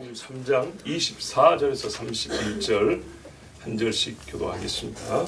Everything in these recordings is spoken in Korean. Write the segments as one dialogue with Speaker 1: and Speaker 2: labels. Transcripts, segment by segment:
Speaker 1: 마태복음 3장 24절에서 31절 한 절씩 교도하겠습니다.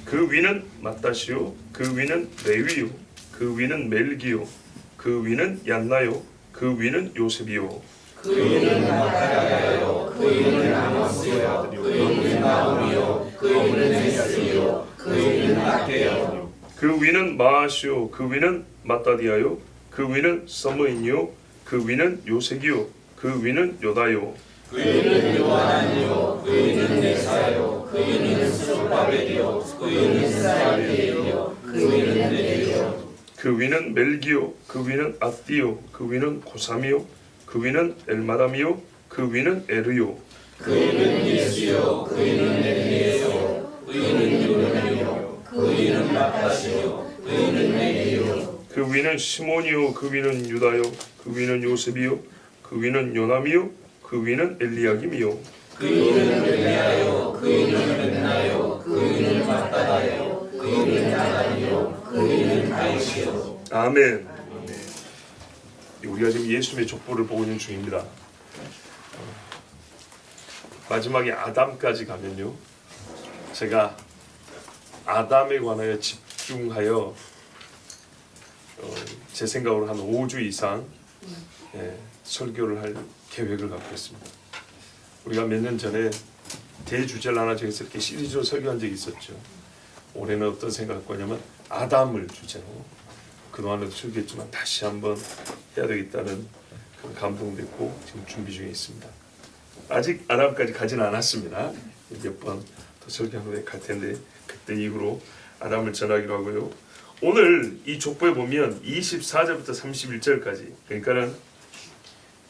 Speaker 1: 그 위는 맏다시요, 그 위는 레위요, 그 위는 멜기요, 그 위는 얀나요, 그 위는 요셉이요.
Speaker 2: 그 위는 마타야요, 그 위는 아모스요, 그 위는 나홈이요, 그 위는 에스요, 그 위는 마게요.
Speaker 1: 그 위는 마아시요, 그 위는 마따디아요, 그 위는 서머인이요, 그 위는 요색이요, 그 위는 요다요.
Speaker 2: 그 위는 요하나니요, 그 위는 네사요, 그 위는 스룹바벨이요, 그 위는 스알디엘이요, 그 위는 네리요.
Speaker 1: 그 위는 멜기요, 그 위는 압디요, 그 위는 고삼이요, 그 위는 엘마담이요, 그 위는 에르요.
Speaker 2: 그 위는 예수요, 그 위는 엘리에요, 그 위는 유르니요, 그 위는 마타시요, 그 위는 네리요.
Speaker 1: 그 위는 시몬이요, 그 위는 유다요, 그 위는 요셉이요, 그 위는 요남이요, 그 위는 엘리야김이요.
Speaker 2: 그 위는 엘리야요, 그 위는 벤나요, 그 위는 마따다요, 그 위는 나단이요, 그 위는 가이시요.
Speaker 1: 아멘. 우리가 지금 예수님의 족보를 보고 있는 중입니다. 마지막에 아담까지 가면요, 제가 아담에 관하여 집중하여 제 생각으로 한 5주 이상 설교를 할 계획을 갖고 있습니다. 우리가 몇 년 전에 대주제를 하나 정해서 이렇게 시리즈로 설교한 적이 있었죠. 올해는 어떤 생각을 갖고 하냐면 아담을 주제로, 그동안에도 설교했지만 다시 한번 해야 되겠다는 그런 감동도 있고 지금 준비 중에 있습니다. 아직 아담까지 가지는 않았습니다. 몇 번 더 설교한 후에 갈 텐데 그때 이후로 아담을 전하기로 하고요. 오늘 이 족보에 보면 24절부터 31절까지, 그러니까는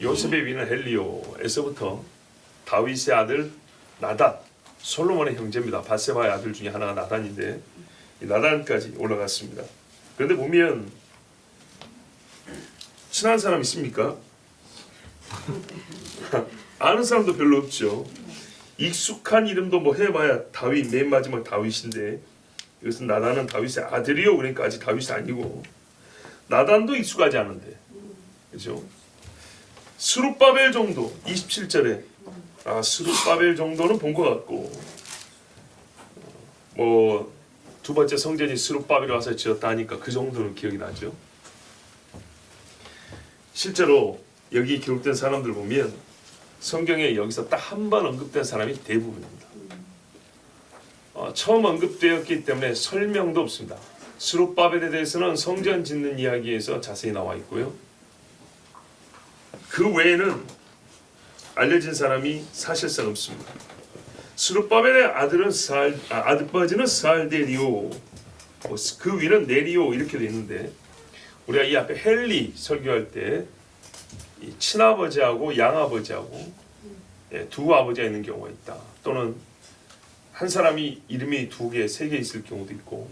Speaker 1: 요셉의 위는 헬리오에서부터 다윗의 아들 나단, 솔로몬의 형제입니다. 밧세바의 아들 중에 하나가 나단인데 이 나단까지 올라갔습니다. 그런데 보면 친한 사람 있습니까? 아는 사람도 별로 없죠. 익숙한 이름도 뭐 해봐야 다윗, 맨 마지막 다윗인데 이것은 나단은 다윗의 아들이요, 그러니까 아직 다윗이 아니고 나단도 익숙하지 않은데, 그렇죠? 스룹바벨 정도, 27절에 스룹바벨 정도는 본 것 같고, 뭐 두 번째 성전이 스룹바벨이 와서 지었다 하니까 그 정도는 기억이 나죠. 실제로 여기 기록된 사람들 보면 성경에 여기서 딱 한 번 언급된 사람이 대부분입니다. 처음 언급되었기 때문에 설명도 없습니다. 스룹바벨에 대해서는 성전 짓는 이야기에서 자세히 나와 있고요. 그 외에는 알려진 사람이 사실상 없습니다. 스룹바벨의 아들버지는 스알데리오, 그 위는 네리오 이렇게 돼 있는데, 우리가 이 앞에 헬리 설교할 때 이 친아버지하고 양아버지하고 두 아버지가 있는 경우가 있다. 또는 한 사람이 이름이 두 개, 세 개 있을 경우도 있고,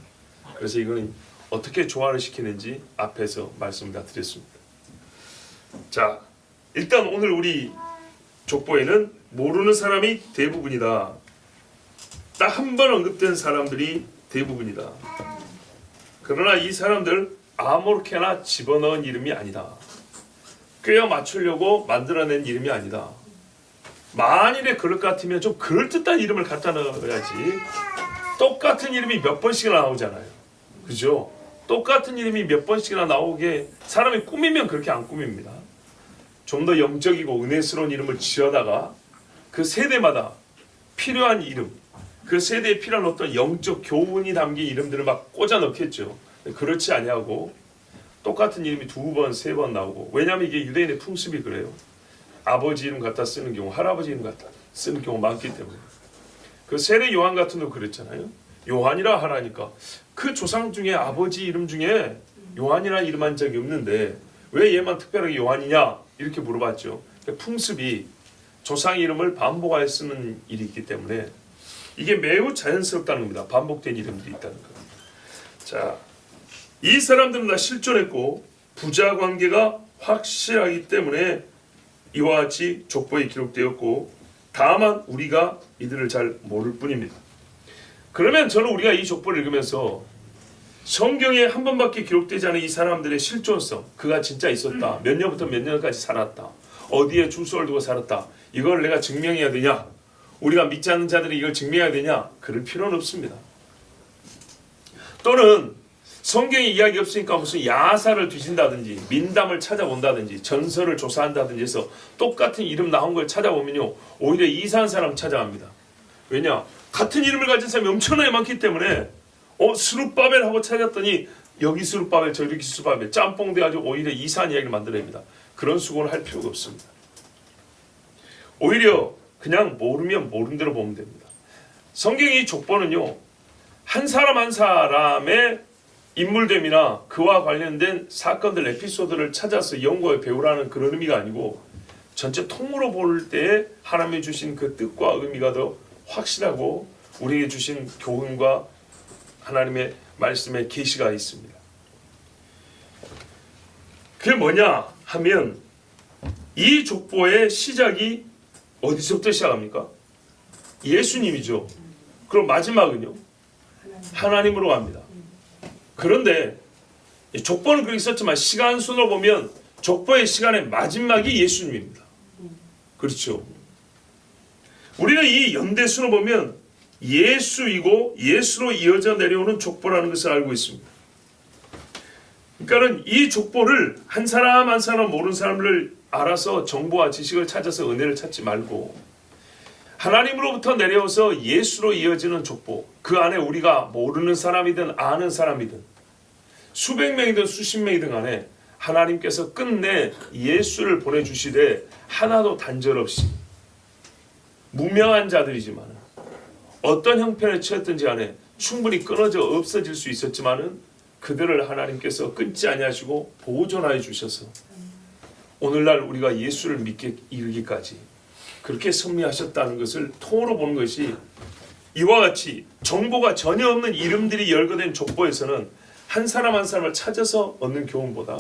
Speaker 1: 그래서 이거는 어떻게 조화를 시키는지 앞에서 말씀을 다 드렸습니다. 자, 일단 오늘 우리 족보에는 모르는 사람이 대부분이다. 딱 한 번 언급된 사람들이 대부분이다. 그러나 이 사람들 아무렇게나 집어넣은 이름이 아니다. 꿰어 맞추려고 만들어낸 이름이 아니다. 만일에 그럴 것 같으면 좀 그럴듯한 이름을 갖다 넣어야지. 똑같은 이름이 몇 번씩이나 나오잖아요. 그죠? 똑같은 이름이 몇 번씩이나 나오게 사람이 꾸미면 그렇게 안 꾸밉니다. 좀 더 영적이고 은혜스러운 이름을 지어다가 그 세대마다 필요한 이름, 그 세대에 필요한 어떤 영적 교훈이 담긴 이름들을 막 꽂아 넣겠죠. 그렇지 아니하고 똑같은 이름이 두 번, 세 번 나오고, 왜냐하면 이게 유대인의 풍습이 그래요. 아버지 이름 갖다 쓰는 경우, 할아버지 이름 갖다 쓰는 경우 많기 때문에. 그 세례 요한 같은 도 그랬잖아요. 요한이라 하라니까 그 조상 중에 아버지 이름 중에 요한이라 이름한 적이 없는데 왜 얘만 특별하게 요한이냐 이렇게 물어봤죠. 풍습이 조상 이름을 반복하여 쓰는 일이 있기 때문에 이게 매우 자연스럽다는 겁니다. 반복된 이름들이 있다는 거. 자, 이 사람들은 다 실존했고 부자 관계가 확실하기 때문에 이와 같이 족보에 기록되었고, 다만 우리가 이들을 잘 모를 뿐입니다. 그러면 저는 우리가 이 족보를 읽으면서 성경에 한 번밖에 기록되지 않은 이 사람들의 실존성, 그가 진짜 있었다, 몇 년부터 몇 년까지 살았다, 어디에 주소를 두고 살았다. 이걸 내가 증명해야 되냐? 우리가 믿지 않는 자들이 이걸 증명해야 되냐? 그럴 필요는 없습니다. 또는 성경에 이야기 없으니까 무슨 야사를 뒤진다든지 민담을 찾아본다든지 전설을 조사한다든지 해서 똑같은 이름 나온 걸 찾아보면요, 오히려 이상한 사람 찾아갑니다. 왜냐? 같은 이름을 가진 사람이 엄청나게 많기 때문에 스룹바벨 하고 찾았더니 여기 스룹바벨 저기 스룹바벨 짬뽕 돼가지고 오히려 이상한 이야기를 만들어냅니다. 그런 수고를 할 필요가 없습니다. 오히려 그냥 모르면 모른 대로 보면 됩니다. 성경의 족보는요, 한 사람 한 사람의 인물됨이나 그와 관련된 사건들, 에피소드를 찾아서 연구해 배우라는 그런 의미가 아니고 전체 통으로 볼 때 하나님이 주신 그 뜻과 의미가 더 확실하고 우리에게 주신 교훈과 하나님의 말씀의 계시가 있습니다. 그게 뭐냐 하면 이 족보의 시작이 어디서부터 시작합니까? 예수님이죠. 그럼 마지막은요? 하나님으로 갑니다. 그런데 족보는 그렇게 썼지만 시간 순으로 보면 족보의 시간의 마지막이 예수님입니다. 그렇죠. 우리는 이 연대순으로 보면 예수이고 예수로 이어져 내려오는 족보라는 것을 알고 있습니다. 그러니까는 이 족보를 한 사람 한 사람 모르는 사람을 알아서 정보와 지식을 찾아서 은혜를 찾지 말고 하나님으로부터 내려와서 예수로 이어지는 족보, 그 안에 우리가 모르는 사람이든 아는 사람이든 수백 명이든 수십 명이든 간에 하나님께서 끝내 예수를 보내주시되 하나도 단절 없이 무명한 자들이지만 어떤 형편에 처했든지 간에 충분히 끊어져 없어질 수 있었지만은 그들을 하나님께서 끊지 아니하시고 보존하여 주셔서 오늘날 우리가 예수를 믿게 이르기까지 그렇게 섭리하셨다는 것을 통으로 보는 것이, 이와 같이 정보가 전혀 없는 이름들이 열거된 족보에서는 한 사람 한 사람을 찾아서 얻는 교훈보다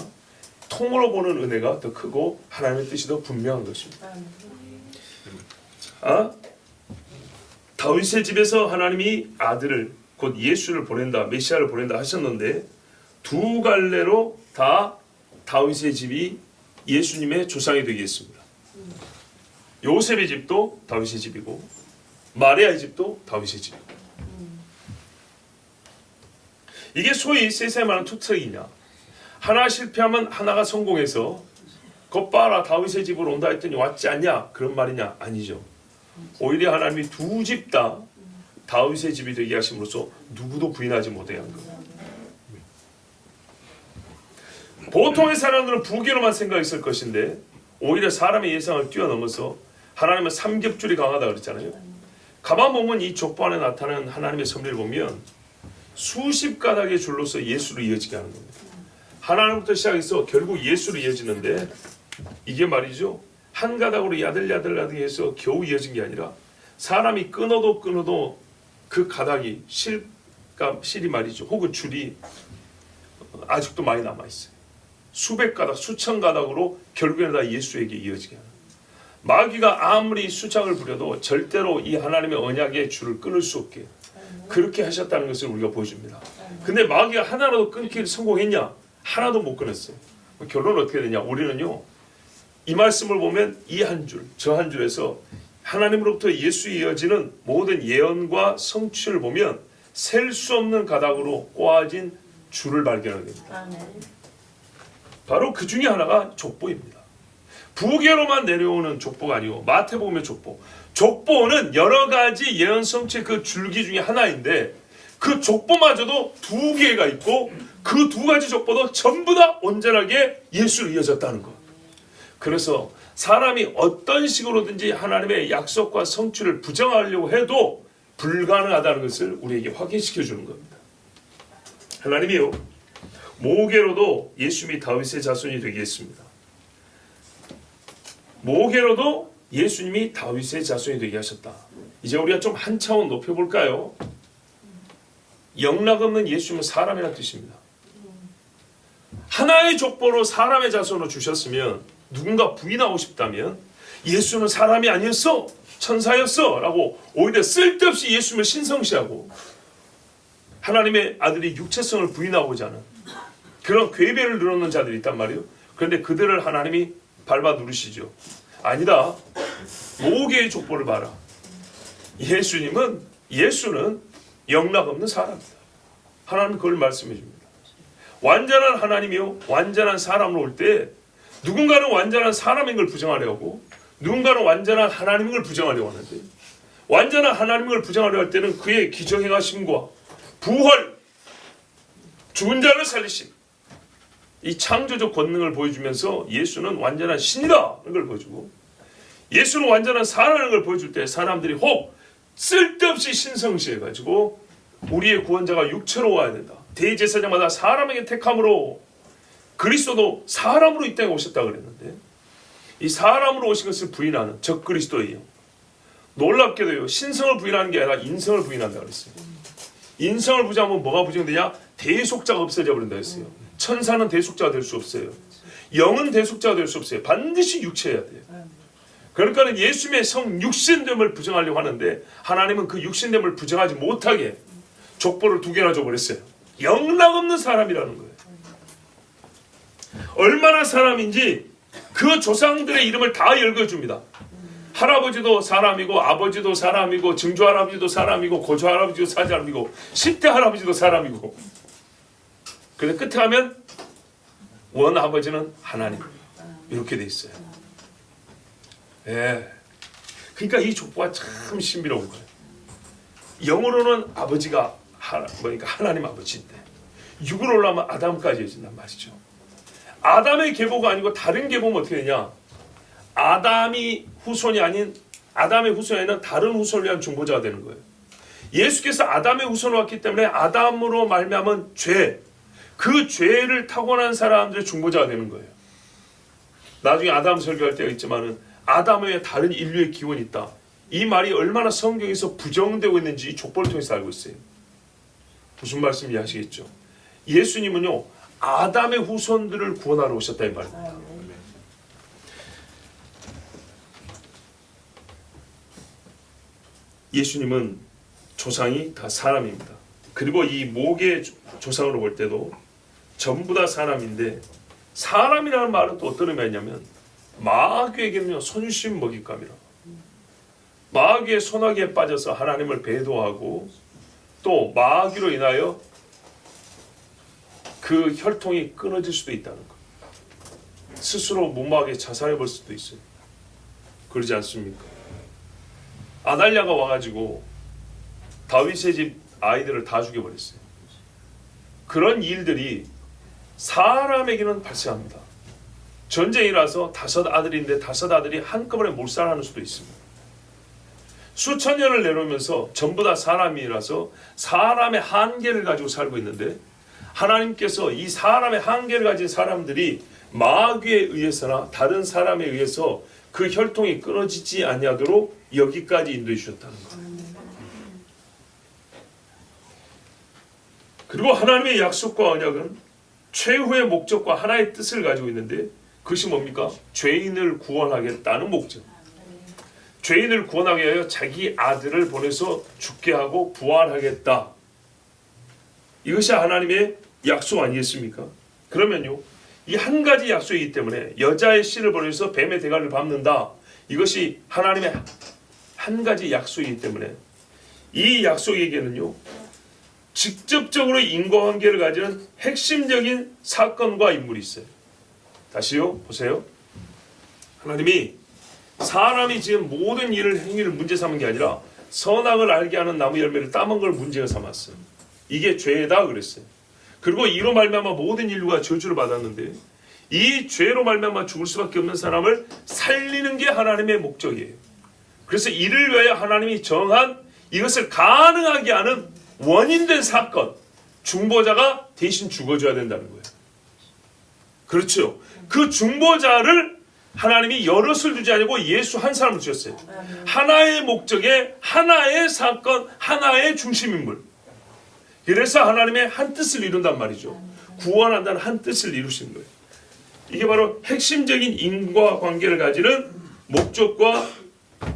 Speaker 1: 통으로 보는 은혜가 더 크고 하나님의 뜻이 더 분명한 것입니다. 다윗의 집에서 하나님이 아들을 곧 예수를 보낸다, 메시아를 보낸다 하셨는데 두 갈래로 다 다윗의 집이 예수님의 조상이 되겠습니다. 요셉의 집도 다윗의 집이고 마리아의 집도 다윗의 집이고, 이게 소위 세상에 말하는 투트랙이냐, 하나 실패하면 하나가 성공해서 겉봐라 다윗의 집으로 온다 했더니 왔지 않냐 그런 말이냐? 아니죠. 오히려 하나님이 두 집 다 다윗의 집이 되게 하심으로써 누구도 부인하지 못하게 한 겁니다. 보통의 사람들은 부귀로만 생각했을 것인데 오히려 사람의 예상을 뛰어넘어서 하나님은 삼겹줄이 강하다 그랬잖아요. 가만 보면 이 족보 안에 나타나는 하나님의 섭리를 보면 수십 가닥의 줄로서 예수로 이어지게 하는 겁니다. 하나님부터 시작해서 결국 예수로 이어지는데 이게 말이죠, 한 가닥으로 야들야들야들 해서 겨우 이어진 게 아니라 사람이 끊어도 그 가닥이 실이 말이죠, 혹은 줄이 아직도 많이 남아있어요. 수백 가닥, 수천 가닥으로 결국에는 다 예수에게 이어지게 하는, 마귀가 아무리 수작을 부려도 절대로 이 하나님의 언약의 줄을 끊을 수 없게 그렇게 하셨다는 것을 우리가 보여줍니다. 근데 마귀가 하나라도 끊기를 성공했냐? 하나도 못 끊었어요. 결론은 어떻게 되냐? 우리는요, 이 말씀을 보면 이 한 줄, 저 한 줄에서 하나님으로부터 예수에 이어지는 모든 예언과 성취를 보면 셀 수 없는 가닥으로 꼬아진 줄을 발견하게 됩니다. 바로 그 중에 하나가 족보입니다. 부계로만 내려오는 족보가 아니고 마태복음의 족보. 족보는 여러 가지 예언 성취의 그 줄기 중에 하나인데 그 족보마저도 두 개가 있고 그 두 가지 족보도 전부 다 온전하게 예수로 이어졌다는 것. 그래서 사람이 어떤 식으로든지 하나님의 약속과 성취를 부정하려고 해도 불가능하다는 것을 우리에게 확인시켜 주는 겁니다. 하나님이요, 모계로도 예수님이 다윗의 자손이 되게 했습니다. 모계로도 예수님이 다윗의 자손이 되게 하셨다. 이제 우리가 좀 한 차원 높여볼까요? 영락없는 예수님은 사람이라는 뜻입니다. 하나의 족보로 사람의 자손을 주셨으면 누군가 부인하고 싶다면 예수는 사람이 아니었어, 천사였어 라고 오히려 쓸데없이 예수님을 신성시하고 하나님의 아들이 육체성을 부인하고자 하는 그런 궤배를 늘어놓는 자들이 있단 말이에요. 그런데 그들을 하나님이 밟아 누르시죠. 아니다. 모개의 족보를 봐라. 예수는 영락없는 사람이다. 하나님 그걸 말씀해 줍니다. 완전한 하나님이요 완전한 사람으로 올 때 누군가는 완전한 사람인 걸 부정하려고 누군가는 완전한 하나님인 걸 부정하려고 하는데 완전한 하나님인 걸 부정하려고 할 때는 그의 기적행하심과 부활, 죽은 자를 살리심 이 창조적 권능을 보여주면서 예수는 완전한 신이다 이런 걸 보여주고 예수는 완전한 사람인 걸 보여줄 때 사람들이 혹 쓸데없이 신성시해가지고 우리의 구원자가 육체로 와야 된다. 대제사장마다 사람에게 택함으로 그리스도도 사람으로 이 땅에 오셨다 그랬는데 이 사람으로 오신 것을 부인하는 적그리스도예요. 놀랍게도요 신성을 부인하는 게 아니라 인성을 부인한다 그랬어요. 인성을 부정하면 뭐가 부정되냐? 대속자가 없어져 버린다 했어요. 천사는 대속자가 될 수 없어요. 영은 대속자가 될 수 없어요. 반드시 육체여야 돼요. 그러니까 예수님의 성 육신됨을 부정하려고 하는데 하나님은 그 육신됨을 부정하지 못하게 족보를 2개나 줘버렸어요. 영락없는 사람이라는 거예요. 얼마나 사람인지 그 조상들의 이름을 다 읽어줍니다. 할아버지도 사람이고 아버지도 사람이고 증조할아버지도 사람이고 고조할아버지도 사람이고 10대 할아버지도 사람이고 그런데 끝에 가면 원아버지는 하나님 이렇게 돼 있어요. 예. 그러니까 이 족보가 참 신비로운 거예요. 영으로는 아버지가 그러니까 하나님 아버지인데 육으로 올라오면 아담까지 해진단 말이죠. 아담의 계보가 아니고 다른 계보면 어떻게 되냐? 아담의 후손이 아닌 다른 후손을 위한 중보자가 되는 거예요. 예수께서 아담의 후손으로 왔기 때문에 아담으로 말미암은 그 죄를 타고난 사람들의 중보자가 되는 거예요. 나중에 아담 설교할 때가 있지만은 아담 외에 다른 인류의 기원이 있다. 이 말이 얼마나 성경에서 부정되고 있는지 이 족보를 통해서 알고 있어요. 무슨 말씀인지 아시겠죠? 예수님은요 아담의 후손들을 구원하러 오셨다 이 말입니다. 예수님은 조상이 다 사람입니다. 그리고 이 모계 조상으로 볼 때도 전부 다 사람인데 사람이라는 말은 또 어떤 의미가 있냐면 마귀에게는요 손심 먹잇감이라. 마귀의 손아귀에 빠져서 하나님을 배도하고 또 마귀로 인하여 그 혈통이 끊어질 수도 있다는 것. 스스로 무모하게 자살해 볼 수도 있어요. 그러지 않습니까? 아달랴가 와가지고 다윗의 집 아이들을 다 죽여버렸어요. 그런 일들이 사람에게는 발생합니다. 전쟁이라서 5 아들인데 5 아들이 한꺼번에 몰살하는 수도 있습니다. 수천 년을 내려오면서 전부 다 사람이라서 사람의 한계를 가지고 살고 있는데 하나님께서 이 사람의 한계를 가진 사람들이 마귀에 의해서나 다른 사람에 의해서 그 혈통이 끊어지지 아니하도록 여기까지 인도해 주셨다는 거예요. 그리고 하나님의 약속과 언약은 최후의 목적과 하나의 뜻을 가지고 있는데 그것이 뭡니까? 죄인을 구원하겠다는 목적. 죄인을 구원하기 위하여 자기 아들을 보내서 죽게 하고 부활하겠다. 이것이 하나님의 약속 아니겠습니까? 그러면요. 이 한 가지 약속이기 때문에 여자의 씨를 보내서 뱀의 대가리를 밟는다. 이것이 하나님의 한 가지 약속이기 때문에 이 약속에게는요. 직접적으로 인과관계를 가지는 핵심적인 사건과 인물이 있어요. 다시요. 보세요. 하나님이 사람이 지은 모든 행위를 문제 삼은 게 아니라 선악을 알게 하는 나무 열매를 따먹은 걸 문제가 삼았어요. 이게 죄다 그랬어요. 그리고 이로 말미암아 모든 인류가 저주를 받았는데 이 죄로 말미암아 죽을 수밖에 없는 사람을 살리는 게 하나님의 목적이에요. 그래서 이를 위하여 하나님이 정한 이것을 가능하게 하는 원인된 사건, 중보자가 대신 죽어줘야 된다는 거예요. 그렇죠. 그 중보자를 하나님이 여럿을 두지 아니고 예수 한 사람을 주셨어요. 하나의 목적에 하나의 사건, 하나의 중심인물. 그래서 하나님의 한 뜻을 이룬단 말이죠. 구원한다는 한 뜻을 이루시는 거예요. 이게 바로 핵심적인 인과관계를 가지는 목적과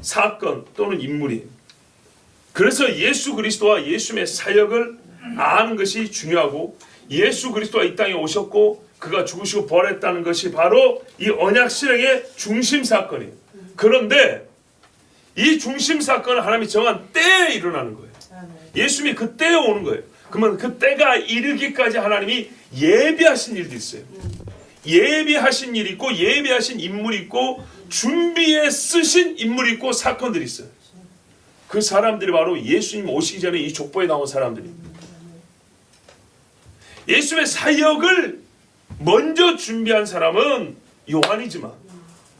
Speaker 1: 사건 또는 인물이에요. 그래서 예수 그리스도와 예수님의 사역을 아는 것이 중요하고 예수 그리스도가 이 땅에 오셨고 그가 죽으시고 부활했다는 것이 바로 이 언약 실행의 중심 사건이에요. 그런데 이 중심 사건은 하나님이 정한 때에 일어나는 거예요. 예수님이 그 때에 오는 거예요. 그러면 그 때가 이르기까지 하나님이 예비하신 일도 있어요. 예비하신 일이 있고 예비하신 인물이 있고 준비해 쓰신 인물이 있고 사건들이 있어요. 그 사람들이 바로 예수님 오시기 전에 이 족보에 나온 사람들입니다. 예수님의 사역을 먼저 준비한 사람은 요한이지만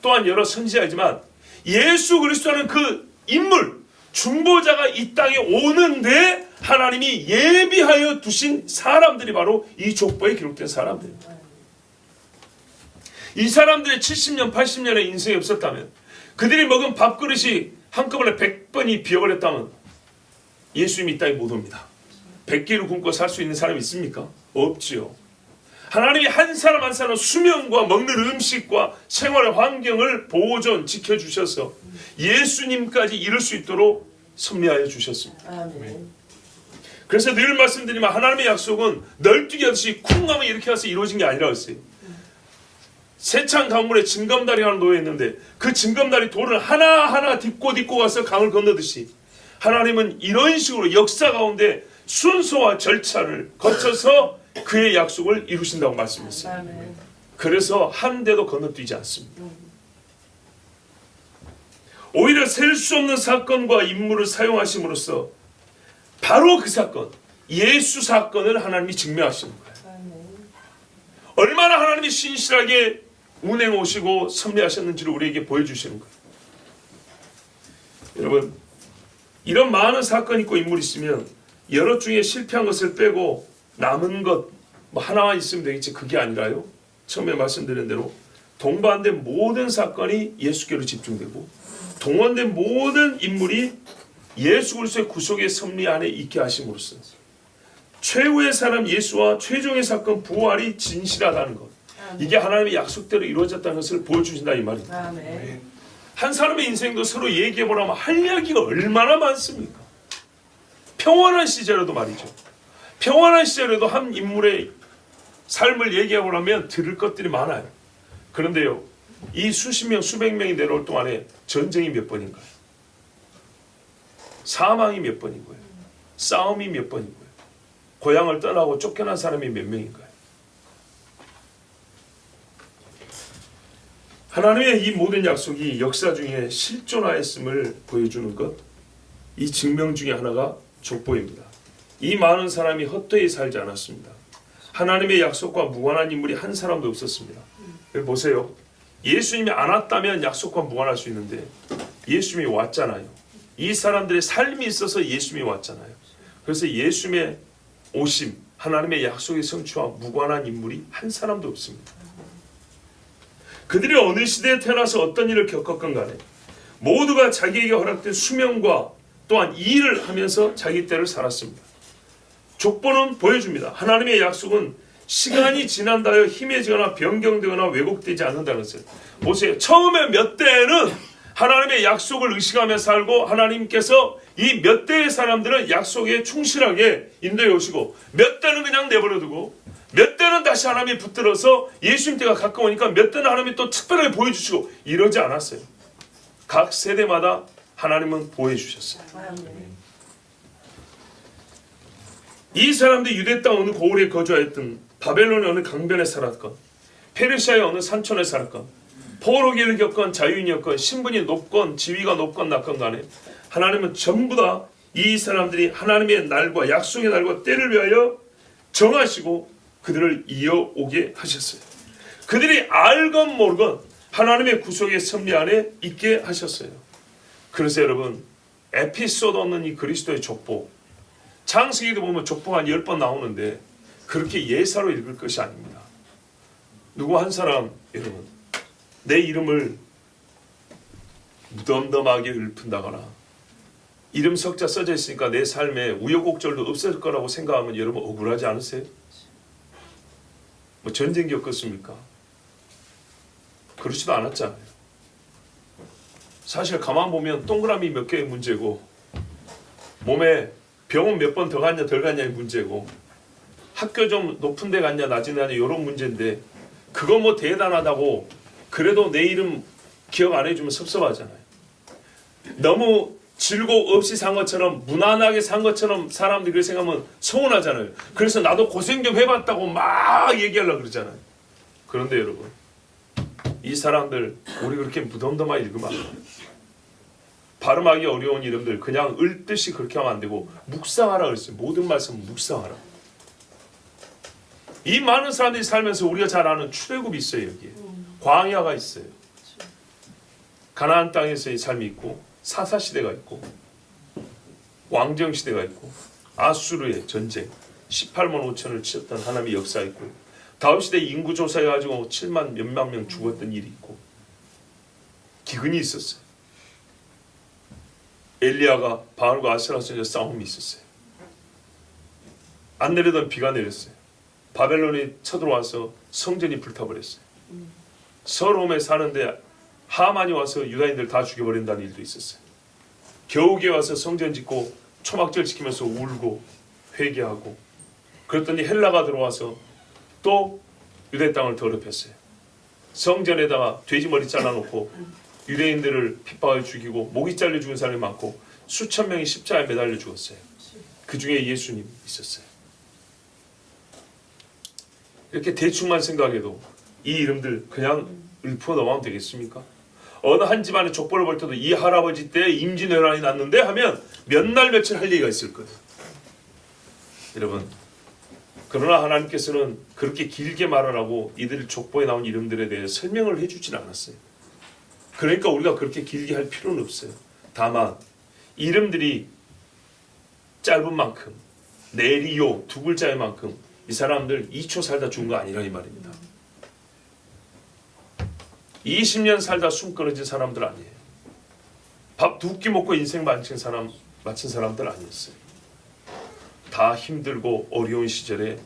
Speaker 1: 또한 여러 선지자이지만 예수 그리스도는 그 인물 중보자가 이 땅에 오는데 하나님이 예비하여 두신 사람들이 바로 이 족보에 기록된 사람들입니다. 이 사람들의 70년 80년의 인생이 없었다면 그들이 먹은 밥그릇이 한꺼번에 100번이 비어버렸다면 예수님이 이 땅에 못 옵니다. 100끼를 굶고 살 수 있는 사람이 있습니까? 없지요. 하나님이 한 사람 한 사람 수명과 먹는 음식과 생활의 환경을 보존 지켜주셔서 예수님까지 이룰 수 있도록 섭리하여 주셨습니다.
Speaker 2: 아멘.
Speaker 1: 그래서 늘 말씀드리면 하나님의 약속은 널뛰기 하듯이 쿵하면 이렇게 해서 이루어진 게 아니라 했어요. 세찬 강물에 징검다리가 하나 놓여있는데 그 징검다리 돌을 하나하나 딛고 가서 강을 건너듯이 하나님은 이런 식으로 역사 가운데 순서와 절차를 거쳐서 그의 약속을 이루신다고 말씀했어요.
Speaker 2: 아멘.
Speaker 1: 그래서 한 대도 건너뛰지 않습니다. 오히려 셀 수 없는 사건과 인물을 사용하심으로써 바로 그 사건, 예수 사건을 하나님이 증명하시는 거예요.
Speaker 2: 아멘.
Speaker 1: 얼마나 하나님이 신실하게 운행 오시고 섭리하셨는지를 우리에게 보여주시는 거예요. 여러분, 이런 많은 사건이 있고 인물이 있으면 여러 중에 실패한 것을 빼고 남은 것 뭐 하나만 있으면 되겠지. 그게 아니라요. 처음에 말씀드린 대로 동반된 모든 사건이 예수께로 집중되고 동원된 모든 인물이 예수 그리스도의 구속의 섭리 안에 있게 하심으로써 최후의 사람 예수와 최종의 사건 부활이 진실하다는 것, 이게 하나님의 약속대로 이루어졌다는 것을 보여주신다 이 말입니다.
Speaker 2: 아멘.
Speaker 1: 한 사람의 인생도 서로 얘기해보라면 할 이야기가 얼마나 많습니까? 평안한 시절에도 말이죠. 평안한 시절에도 한 인물의 삶을 얘기해보라면 들을 것들이 많아요. 그런데요, 이 수십 명, 수백 명이 내려올 동안에 전쟁이 몇 번인가요? 사망이 몇 번인가요? 싸움이 몇 번인가요? 고향을 떠나고 쫓겨난 사람이 몇 명인가요? 하나님의 이 모든 약속이 역사 중에 실존하였음을 보여주는 것, 이 증명 중에 하나가 족보입니다. 이 많은 사람이 헛되이 살지 않았습니다. 하나님의 약속과 무관한 인물이 한 사람도 없었습니다. 보세요. 예수님이 안 왔다면 약속과 무관할 수 있는데 예수님이 왔잖아요. 이 사람들의 삶이 있어서 예수님이 왔잖아요. 그래서 예수님의 오심, 하나님의 약속의 성취와 무관한 인물이 한 사람도 없습니다. 그들이 어느 시대에 태어나서 어떤 일을 겪었건 간에 모두가 자기에게 허락된 수명과 또한 일을 하면서 자기 때를 살았습니다. 족보는 보여줍니다. 하나님의 약속은 시간이 지난다여 희미해지거나 변경되거나 왜곡되지 않는다는 것을 보세요. 처음에 몇 대에는 하나님의 약속을 의식하며 살고 하나님께서 이 몇 대의 사람들은 약속에 충실하게 인도해 오시고 몇 대는 그냥 내버려두고 몇 대는 다시 하나님이 붙들어서 예수님 때가 가까우니까 몇 대는 하나님이 또 특별하게 보여주시고 이러지 않았어요. 각 세대마다 하나님은 보여주셨어요. 이 사람들이 유대 땅 어느 고을에 거주하였던 바벨론의 어느 강변에 살았건 페르시아의 어느 산촌에 살았건 포로기를 겪건 자유인이었건 신분이 높건 지위가 높건 낮건 간에 하나님은 전부 다 이 사람들이 하나님의 날과 약속의 날과 때를 위하여 정하시고 그들을 이어오게 하셨어요. 그들이 알건 모르건 하나님의 구속의 섭리 안에 있게 하셨어요. 그래서 여러분, 에피소드 없는 이 그리스도의 족보, 창세기도 보면 족보가 한 10번 나오는데 그렇게 예사로 읽을 것이 아닙니다. 누구 한 사람, 여러분, 내 이름을 무덤덤하게 읊은다거나 이름 석자 써져 있으니까 내 삶에 우여곡절도 없을 거라고 생각하면 여러분 억울하지 않으세요? 뭐 전쟁 겪었습니까? 그렇지도 않았잖아요. 사실 가만 보면 동그라미 몇 개의 문제고 몸에 병원 몇 번 더 갔냐 덜 갔냐의 문제고 학교 좀 높은 데 갔냐 낮은 데 갔냐 이런 문제인데 그거 뭐 대단하다고 그래도 내 이름 기억 안 해주면 섭섭하잖아요. 너무 즐거움 없이 산 것처럼 무난하게 산 것처럼 사람들이 그렇게 생각하면 서운하잖아요. 그래서 나도 고생 좀 해봤다고 막 얘기하려고 그러잖아요. 그런데 여러분, 이 사람들 우리 그렇게 무덤덤하게 읽으면 안 돼요. 발음하기 어려운 이름들 그냥 읊듯이 그렇게 하면 안 되고 묵상하라 그랬어요. 모든 말씀 묵상하라. 이 많은 사람들이 살면서 우리가 잘 아는 출애굽이 있어요. 여기에 광야가 있어요. 가나안 땅에서의 삶이 있고 사사시대가 있고 왕정시대가 있고 아수르의 전쟁 18만 5천을 치렀던 하나님의 역사가 있고 다윗시대 인구조사해가지고 7만 몇만 명 죽었던 일이 있고 기근이 있었어요. 엘리야가 바알과 아세라에서 싸움이 있었어요. 안 내리던 비가 내렸어요. 바벨론이 쳐들어와서 성전이 불타버렸어요. 서롬에 사는데 하만이 와서 유다인들 다 죽여버린다는 일도 있었어요. 겨우기에 와서 성전 짓고 초막절 지키면서 울고 회개하고 그랬더니 헬라가 들어와서 또 유대 땅을 더럽혔어요. 성전에다가 돼지 머리 잘라놓고 유대인들을 핍박해 죽이고 목이 잘려 죽은 사람이 많고 수천 명이 십자가에 매달려 죽었어요. 그 중에 예수님 있었어요. 이렇게 대충만 생각해도 이 이름들 그냥 읊어 넘어가면 되겠습니까? 어느 한 집안에 족보를 볼 때도 이 할아버지 때 임진왜란이 났는데 하면 몇 날 며칠 할 얘기가 있을 거예요. 여러분, 그러나 하나님께서는 그렇게 길게 말하라고 이들 족보에 나온 이름들에 대해 설명을 해주진 않았어요. 그러니까 우리가 그렇게 길게 할 필요는 없어요. 다만 이름들이 짧은 만큼 네리오 두 글자의 만큼 이 사람들 2초 살다 죽은 거 아니라 이 말입니다. 20년 살다 숨 끊어진 사람들 아니에요. 밥 두 끼 먹고 인생 마친 사람들 아니었어요. 다 힘들고 어려운 시절에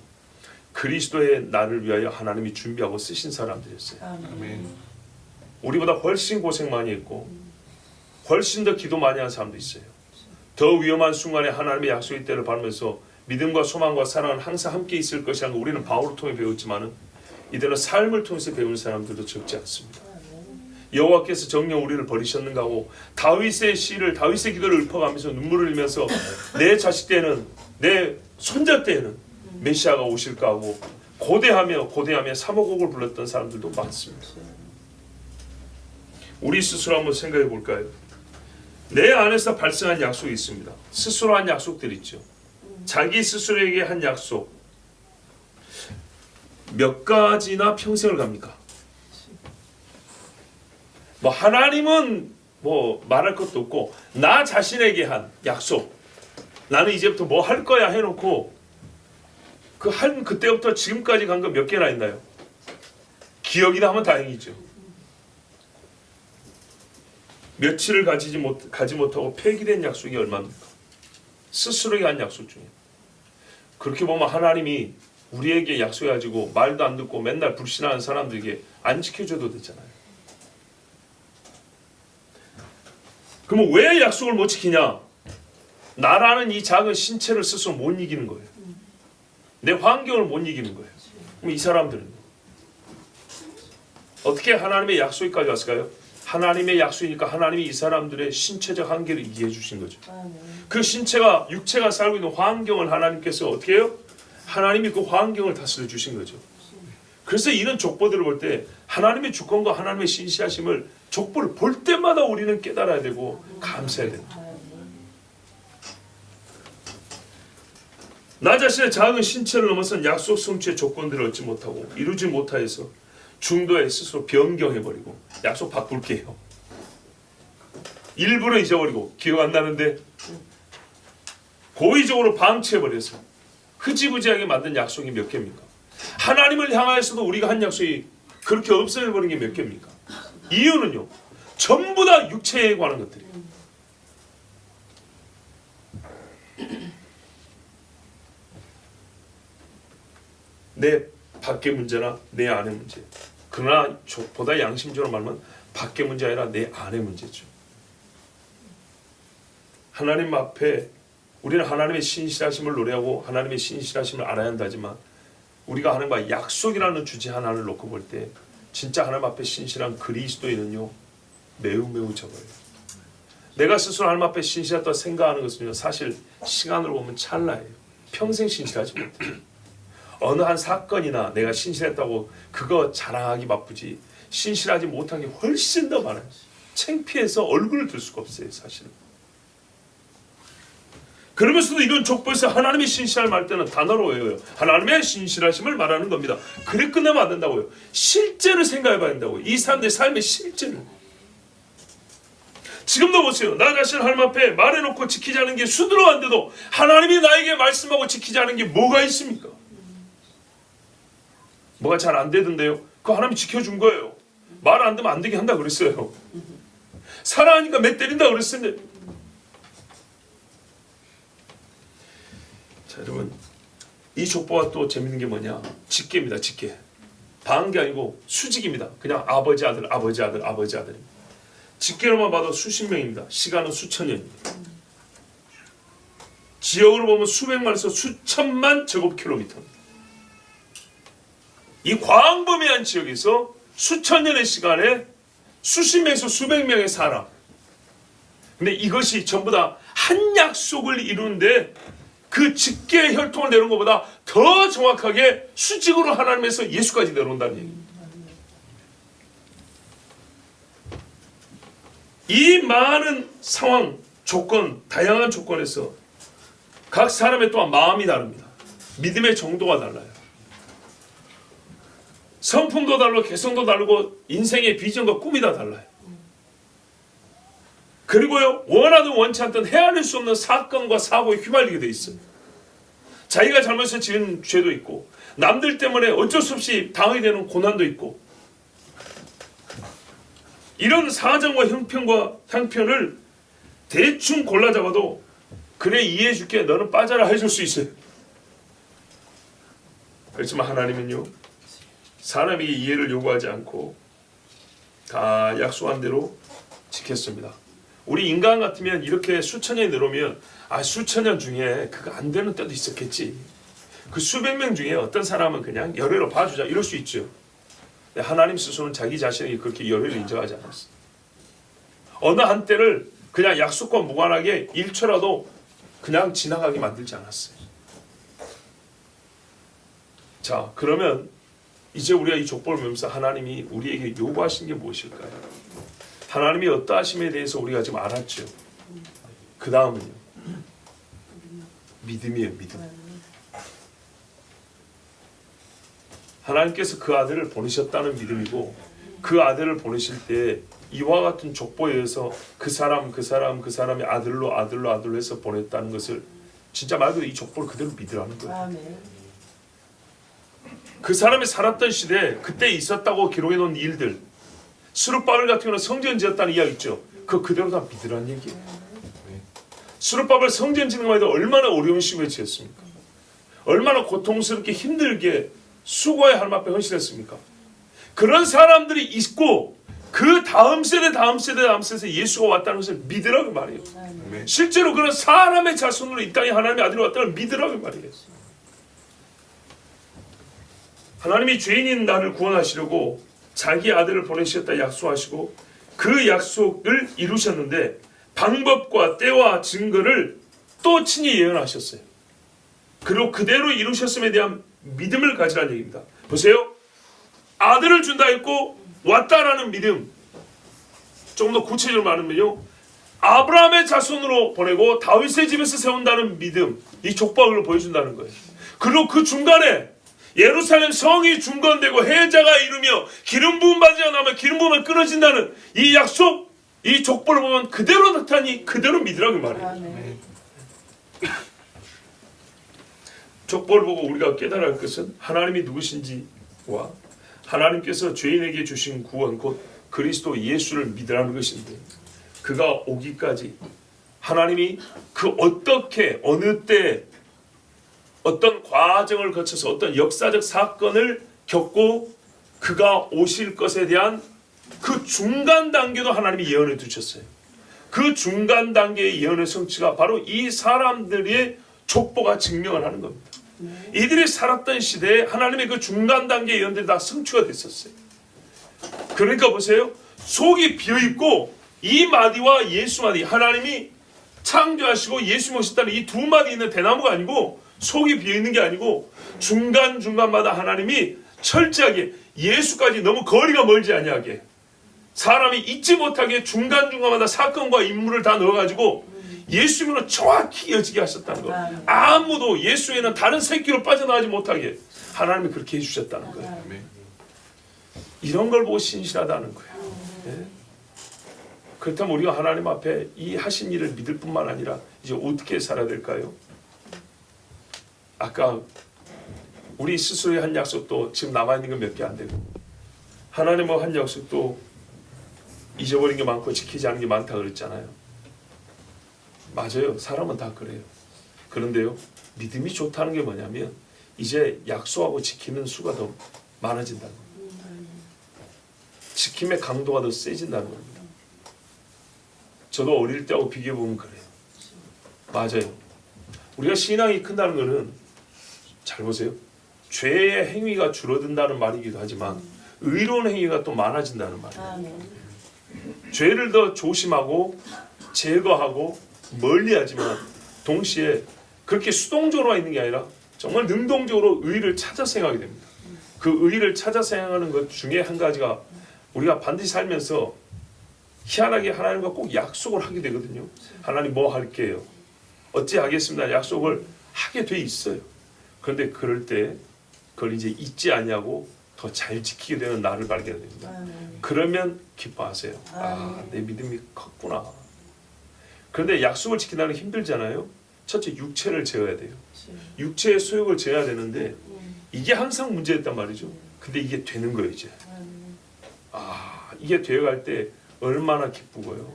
Speaker 1: 그리스도의 나를 위하여 하나님이 준비하고 쓰신 사람들이었어요.
Speaker 2: 아멘.
Speaker 1: 우리보다 훨씬 고생 많이 했고 훨씬 더 기도 많이 한 사람도 있어요. 더 위험한 순간에 하나님의 약속의 때를 받으면서 믿음과 소망과 사랑은 항상 함께 있을 것이라는 거 우리는 바울을 통해 배웠지만은 이들은 삶을 통해서 배운 사람들도 적지 않습니다. 여호와께서 정녕 우리를 버리셨는가 하고 다윗의 시를 다윗의 기도를 읊어가면서 눈물을 흘리면서 내 자식 때는 내 손자 때는 메시아가 오실까 하고 고대하며 사모곡을 불렀던 사람들도 많습니다. 우리 스스로 한번 생각해 볼까요? 내 안에서 발생한 약속이 있습니다. 스스로 한 약속들이 있죠. 자기 스스로에게 한 약속 몇 가지나 평생을 갑니까? 뭐 하나님은 뭐 말할 것도 없고 나 자신에게 한 약속 나는 이제부터 뭐 할 거야 해놓고 그때부터 지금까지 간 거 몇 개나 있나요? 기억이나 하면 다행이죠. 며칠을 가지 못하고 폐기된 약속이 얼마입니까? 스스로에게 한 약속 중에. 그렇게 보면 하나님이 우리에게 약속해가지고 말도 안 듣고 맨날 불신하는 사람들에게 안 지켜줘도 되잖아요. 그러면 왜 약속을 못 지키냐? 나라는 이 작은 신체를 스스로 못 이기는 거예요. 내 환경을 못 이기는 거예요. 그럼 이 사람들은 어떻게 하나님의 약속까지 왔을까요? 하나님의 약속이니까 하나님이 이 사람들의 신체적 한계를 이해해 주신 거죠. 그 신체가 육체가 살고 있는 환경을 하나님께서 어떻게 해요? 하나님이 그 환경을 다스려 주신 거죠. 그래서 이런 족보들을 볼 때 하나님의 주권과 하나님의 신실하심을 족보를 볼 때마다 우리는 깨달아야 되고 감사해야 됩니다. 나 자신의 작은 신체를 넘어선 약속 성취의 조건들을 얻지 못하고 이루지 못하여서 중도에 스스로 변경해버리고 약속 바꿀게요. 일부러 잊어버리고 기억 안 나는데 고의적으로 방치해버려서 흐지부지하게 만든 약속이 몇 개입니까? 하나님을 향하여서도 우리가 한 약속이 그렇게 없어져버린 게 몇 개입니까? 이유는요. 전부 다 육체에 관한 것들이에요. 내 밖의 문제나 내 안의 문제. 그러나 보다 양심적으로 말하면 밖의 문제 아니라 내 안의 문제죠. 하나님 앞에 우리는 하나님의 신실하심을 노래하고 하나님의 신실하심을 알아야 한다지만 우리가 하나님과 약속이라는 주제 하나를 놓고 볼 때 진짜 하나님 앞에 신실한 그리스도인은요 매우 매우 적어요. 내가 스스로 하나님 앞에 신실하다고 생각하는 것은요 사실 시간으로 보면 찰나예요. 평생 신실하지 못해요. 어느 한 사건이나 내가 신실했다고 그거 자랑하기 바쁘지 신실하지 못한 게 훨씬 더 많아요. 창피해서 얼굴을 들 수가 없어요 사실은. 그러면서도 이런 족보에서 하나님의 신실함을 말 때는 단어로 외워요. 하나님의 신실하심을 말하는 겁니다. 그래 끝나면 안 된다고요. 실제를 생각해 봐야 된다고요. 이 사람들의 삶의 실제를. 지금도 보세요. 나 자신 하나님 앞에 말해놓고 지키지 않은 게 수두룩한데도 하나님이 나에게 말씀하고 지키지 않은 게 뭐가 있습니까? 뭐가 잘 안 되던데요. 그거 하나님이 지켜준 거예요. 말 안 되면 안 되게 한다 그랬어요. 사랑하니까 매 때린다 그랬는데. 자 여러분, 이 족보가 또 재밌는 게 뭐냐? 직계입니다. 직계. 반게 아니고 수직입니다. 그냥 아버지 아들 아버지 아들 아버지 아들. 직계로만 봐도 수십 명입니다. 시간은 수천 년입니다. 지역으로 보면 수백만에서 수천만 제곱킬로미터입니다. 이 광범위한 지역에서 수천 년의 시간에 수십 명에서 수백 명의 사람. 근데 이것이 전부 다 한 약속을 이루는데 그 직계의 혈통을 내놓은 것보다 더 정확하게 수직으로 하나님에서 예수까지 내려온다는 얘기입니다. 이 많은 상황, 조건, 다양한 조건에서 각 사람의 또한 마음이 다릅니다. 믿음의 정도가 달라요. 성품도 다르고 개성도 다르고 인생의 비전과 꿈이 다 달라요. 그리고요 원하든 원치 않든 헤아릴 수 없는 사건과 사고에 휘말리게 돼 있어요. 자기가 잘못해서 지은 죄도 있고 남들 때문에 어쩔 수 없이 당하게 되는 고난도 있고 이런 사정과 형편을 대충 골라 잡아도 그래 이해해 줄게 너는 빠져라 해줄 수 있어요. 그렇지만 하나님은요 사람이 이해를 요구하지 않고 다 약속한 대로 지켰습니다. 우리 인간 같으면 이렇게 수천 년이 늘어오면 수천 년 중에 그거 안 되는 때도 있었겠지. 그 수백 명 중에 어떤 사람은 그냥 열애로 봐주자 이럴 수 있죠. 하나님 스스로는 자기 자신에게 그렇게 열애를 인정하지 않았어요. 어느 한때를 그냥 약속과 무관하게 1초라도 그냥 지나가게 만들지 않았어요. 자 그러면 이제 우리가 이 족보를 보면서 하나님이 우리에게 요구하신 게 무엇일까요? 하나님이 어떠하심에 대해서 우리가 지금 알았죠. 그 다음은요 믿음이에요. 믿음. 하나님께서 그 아들을 보내셨다는 믿음이고 그 아들을 보내실 때 이와 같은 족보에 의해서 그 사람이 아들로 해서 보냈다는 것을 진짜 말 그대로 이 족보를 그대로 믿으라는 거예요. 그 사람이 살았던 시대에 그때 있었다고 기록해 놓은 일들 스룹바벨 같은 경우는 성전 지었다는 이야기 있죠. 그거 그대로 다 믿으라는 얘기예요. 스룹바벨 성전 짓는 것만 해도 얼마나 어려운 시기에 지었습니까? 얼마나 고통스럽게 힘들게 수고의 하나님 앞에 헌신했습니까? 그런 사람들이 있고 그 다음 세대에서 예수가 왔다는 것을 믿으라고 말해요. 실제로 그런 사람의 자손으로 이 땅에 하나님의 아들이 왔다는 걸 믿으라고 말해요. 하나님이 죄인인 나를 구원하시려고 자기 아들을 보내셨다 약속하시고 그 약속을 이루셨는데 방법과 때와 증거를 또 친히 예언하셨어요. 그리고 그대로 이루셨음에 대한 믿음을 가지라는 얘기입니다. 보세요. 아들을 준다 했고 왔다라는 믿음. 조금 더 구체적으로 말하면요. 아브라함의 자손으로 보내고 다윗의 집에서 세운다는 믿음. 이 족박을 보여준다는 거예요. 그리고 그 중간에 예루살렘 성이 중건되고 해자가 이루며 기름 부음 받지 않으면 기름 부음은 끊어진다는 이 약속, 이 족보를 보면 그대로 나타나니 그대로 믿으라고 말해요. 족보를 보고 우리가 깨달아야 할 것은 하나님이 누구신지와 하나님께서 죄인에게 주신 구원 곧 그리스도 예수를 믿으라는 것인데 그가 오기까지 하나님이 그 어떻게 어느 때 어떤 과정을 거쳐서 어떤 역사적 사건을 겪고 그가 오실 것에 대한 그 중간 단계도 하나님이 예언해 두셨어요. 그 중간 단계의 예언의 성취가 바로 이 사람들의 족보가 증명을 하는 겁니다. 이들이 살았던 시대에 하나님의 그 중간 단계 예언들이 다 성취가 됐었어요. 그러니까 보세요. 속이 비어있고 이 마디와 예수 마디, 하나님이 창조하시고 예수 모셨다는 이 두 마디 있는 대나무가 아니고, 속이 비어있는 게 아니고 중간중간마다 하나님이 철저하게 예수까지 너무 거리가 멀지 아니하게, 사람이 잊지 못하게 중간중간마다 사건과 인물을 다 넣어가지고 예수님으로 정확히 이어지게 하셨다는 거. 아무도 예수에는 다른 새끼로 빠져나가지 못하게 하나님이 그렇게 해주셨다는 거예요. 이런 걸 보고 신실하다는 거예요. 네? 그렇다면 우리가 하나님 앞에 이 하신 일을 믿을 뿐만 아니라 이제 어떻게 살아야 될까요? 아까 우리 스스로의 한 약속도 지금 남아있는 건 몇 개 안 되고, 하나님의 한 약속도 잊어버린 게 많고 지키지 않은 게 많다 그랬잖아요. 맞아요. 사람은 다 그래요. 그런데요, 믿음이 좋다는 게 뭐냐면 이제 약속하고 지키는 수가 더 많아진다는 겁니다. 지킴의 강도가 더 세진다는 겁니다. 저도 어릴 때하고 비교해보면 그래요. 맞아요. 우리가 신앙이 큰다는 것은, 잘 보세요, 죄의 행위가 줄어든다는 말이기도 하지만 의로운 행위가 또 많아진다는 말이에요. 죄를 더 조심하고 제거하고 멀리하지만 동시에 그렇게 수동적으로 있는 게 아니라 정말 능동적으로 의를 찾아서 행하게 됩니다. 그 의를 찾아서 행하는 것 중에 한 가지가, 우리가 반드시 살면서 희한하게 하나님과 꼭 약속을 하게 되거든요. 하나님 뭐 할게요? 어찌 하겠습니다. 약속을 하게 돼 있어요. 그런데 그럴 때 그걸 이제 잊지 않냐고 더 잘 지키게 되는 나를 발견하게 됩니다. 그러면 기뻐하세요. 아, 내 믿음이 컸구나. 그런데 약속을 지키다는 게 힘들잖아요. 첫째, 육체를 제어해야 돼요. 육체의 소욕을 제어해야 되는데 이게 항상 문제였단 말이죠. 근데 이게 되는 거예요 이제. 아, 이게 되어갈 때 얼마나 기쁘고요.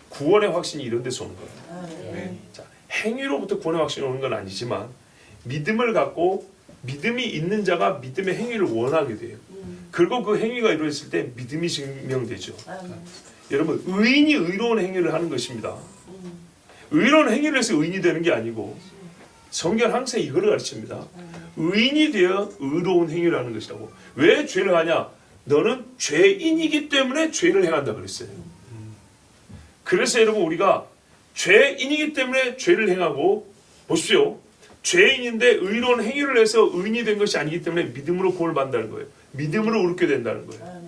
Speaker 1: 구원의 확신이 이런 데서 오는 거예요. 자, 행위로부터 구원의 확신이 오는 건 아니지만 믿음을 갖고 믿음이 있는 자가 믿음의 행위를 원하게 돼요. 그리고 그 행위가 이루어졌을 때 믿음이 증명되죠. 여러분, 의인이 의로운 행위를 하는 것입니다. 의로운 행위를 해서 의인이 되는 게 아니고, 성경은 항상 이거를 가르칩니다. 의인이 되어 의로운 행위를 하는 것이라고. 왜 죄를 하냐? 너는 죄인이기 때문에 죄를 행한다 그랬어요. 그래서 여러분, 우리가 죄인이기 때문에 죄를 행하고, 보십시오. 죄인인데 의로운 행위를 해서 의인이 된 것이 아니기 때문에 믿음으로 구원을 받는다는 거예요. 믿음으로 의롭게 된다는 거예요.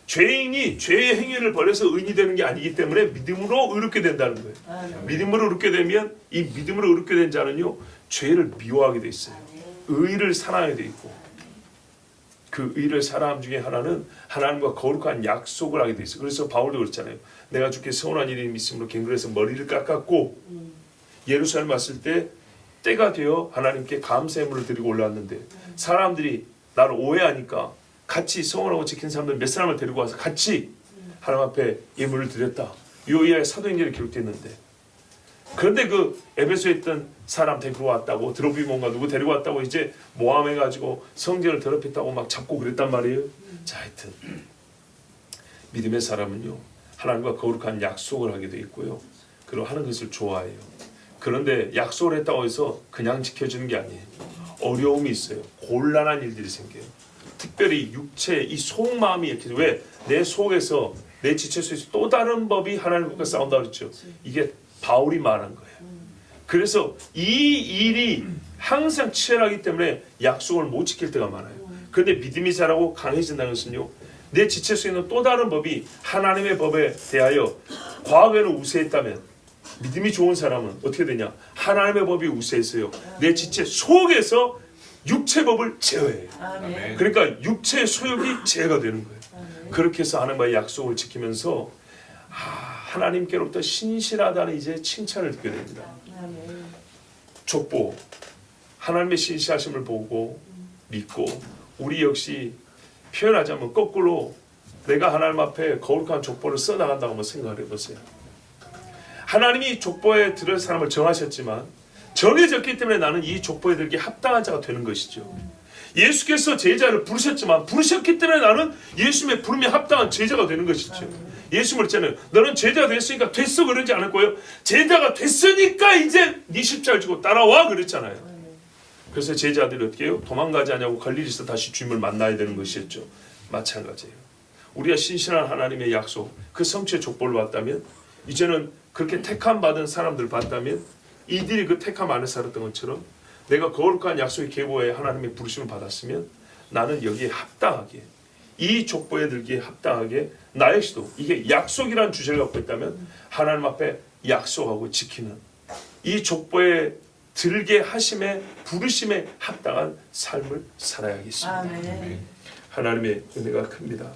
Speaker 1: 죄인이 죄의 행위를 벌여서 의인이 되는 게 아니기 때문에 믿음으로 의롭게 된다는 거예요. 믿음으로 의롭게 되면 이 믿음으로 의롭게 된 자는요, 죄를 미워하게 돼 있어요. 의를 사랑하게 돼 있고, 그 의를 사랑함 중에 하나는 하나님과 거룩한 약속을 하게 돼 있어요. 그래서 바울도 그랬잖아요. 내가 주께 서운한 일이 있음으로 갱글에서 머리를 깎았고, 예루살렘 왔을 때 때가 되어 하나님께 감사의 물을 드리고 올라왔는데 사람들이 나를 오해하니까 같이 서원하고 지킨 사람들 몇 사람을 데리고 와서 같이 하나님 앞에 예물을 드렸다. 이 이하에 사도행전에 기록되어 있는데, 그런데 그 에베소에 있던 사람 데리고 왔다고, 드로비몬가 누구 데리고 왔다고 이제 모함해가지고 성전을 더럽혔다고 막 잡고 그랬단 말이에요. 자, 하여튼 믿음의 사람은요, 하나님과 거룩한 약속을 하게 돼 있고요, 그리고 하는 것을 좋아해요. 그런데 약속을 했다고 해서 그냥 지켜주는 게 아니에요. 어려움이 있어요. 곤란한 일들이 생겨요. 특별히 육체, 이 속마음이 이렇게, 왜? 내 속에서, 내 지체 속에서 또 다른 법이 하나님과 싸운다고 그랬죠. 이게 바울이 말한 거예요. 그래서 이 일이 항상 치열하기 때문에 약속을 못 지킬 때가 많아요. 그런데 믿음이 자라고 강해진다는 것은요, 내 지체 속에 있는 또 다른 법이 하나님의 법에 대하여 과거에는 우세했다면, 믿음이 좋은 사람은 어떻게 되냐? 하나님의 법이 우세했어요. 내 지체 속에서 육체 법을 제어해요. 그러니까 육체의 소욕이 제어가 되는 거예요. 그렇게 해서 하나님과의 약속을 지키면서 하나님께로부터 신실하다는 이제 칭찬을 듣게 됩니다. 족보, 하나님의 신실하심을 보고 믿고, 우리 역시 표현하자면 거꾸로 내가 하나님 앞에 거룩한 족보를 써나간다고 한번 생각을 해보세요. 하나님이 족보에 들을 사람을 정하셨지만 정해졌기 때문에 나는 이 족보에 들기 합당한 자가 되는 것이죠. 예수께서 제자를 부르셨지만 부르셨기 때문에 나는 예수님의 부름에 합당한 제자가 되는 것이죠. 예수님 그랬잖아요. 너는 제자가 됐으니까 됐어 그러지 않을 거예요. 제자가 됐으니까 이제 네 십자가를 지고 따라와 그랬잖아요. 그래서 제자들이 어떻게 해요? 도망가지 않냐고 갈 일이 있어 다시 주님을 만나야 되는 것이었죠. 마찬가지예요. 우리가 신실한 하나님의 약속, 그 성취의 족보를 봤다면, 이제는 그렇게 택함 받은 사람들 봤다면, 이들이 그 택함 안에 살았던 것처럼 내가 거룩한 약속의 계보에 하나님의 부르심을 받았으면 나는 여기에 합당하게, 이 족보에 들기에 합당하게 나 역시도 이게 약속이라는 주제를 갖고 있다면 하나님 앞에 약속하고 지키는 이 족보에 들게 하심에 부르심에 합당한 삶을 살아야겠습니다.
Speaker 2: 아멘.
Speaker 1: 하나님의 은혜가 큽니다.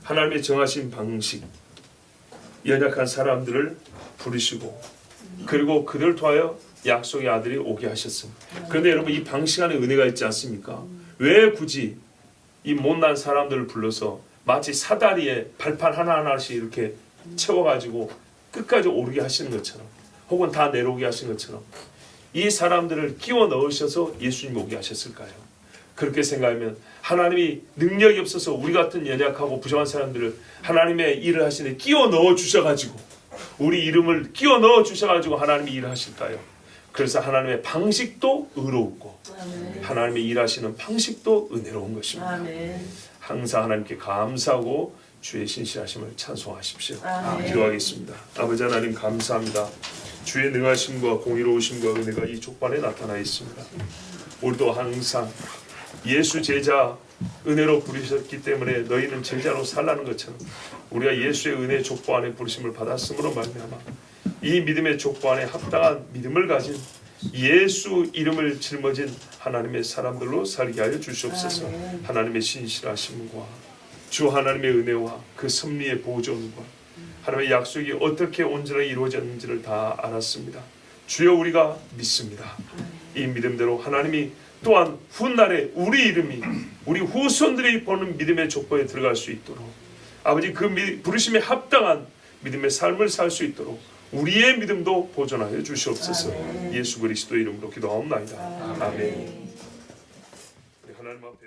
Speaker 1: 하나님의 정하신 방식, 연약한 사람들을 부르시고 그리고 그들을 통하여 약속의 아들이 오게 하셨습니다. 그런데 여러분, 이 방식 안에 은혜가 있지 않습니까? 왜 굳이 이 못난 사람들을 불러서 마치 사다리에 발판 하나하나씩 이렇게 채워가지고 끝까지 오르게 하시는 것처럼, 혹은 다 내려오게 하시는 것처럼 이 사람들을 끼워 넣으셔서 예수님 오게 하셨을까요? 그렇게 생각하면 하나님이 능력이 없어서 우리 같은 연약하고 부정한 사람들을 하나님의 일을 하시는데 끼워 넣어 주셔가지고, 우리 이름을 끼워 넣어 주셔가지고 하나님이 일을 하실까요? 그래서 하나님의 방식도 의롭고
Speaker 2: 아멘.
Speaker 1: 하나님의 일하시는 방식도 은혜로운 것입니다.
Speaker 2: 아멘.
Speaker 1: 항상 하나님께 감사하고 주의 신실하심을 찬송하십시오.
Speaker 2: 아멘.
Speaker 1: 기도하겠습니다. 아버지 하나님, 감사합니다. 주의 능하심과 공의로우심과 은혜가 이 족반에 나타나 있습니다. 우리도 항상 예수 제자 은혜로 부르셨기 때문에 너희는 제자로 살라는 것처럼 우리가 예수의 은혜 족보 안에 부르심을 받았으므로 말미암아 이 믿음의 족보 안에 합당한 믿음을 가진 예수 이름을 짊어진 하나님의 사람들로 살게 하여 주시옵소서.
Speaker 2: 아멘.
Speaker 1: 하나님의 신실하심과 주 하나님의 은혜와 그 섭리의 보존과 하나님의 약속이 어떻게 온전하게 이루어졌는지를 다 알았습니다. 주여, 우리가 믿습니다. 이 믿음대로 하나님이 또한 훗날에 우리 이름이 우리 후손들이 보는 믿음의 족보에 들어갈 수 있도록, 아버지 그 부르심에 합당한 믿음의 삶을 살 수 있도록 우리의 믿음도 보존하여 주시옵소서.
Speaker 2: 아멘.
Speaker 1: 예수 그리스도 이름으로 기도하옵나이다.
Speaker 2: 아멘.
Speaker 1: 아멘. 우리 하나님 앞에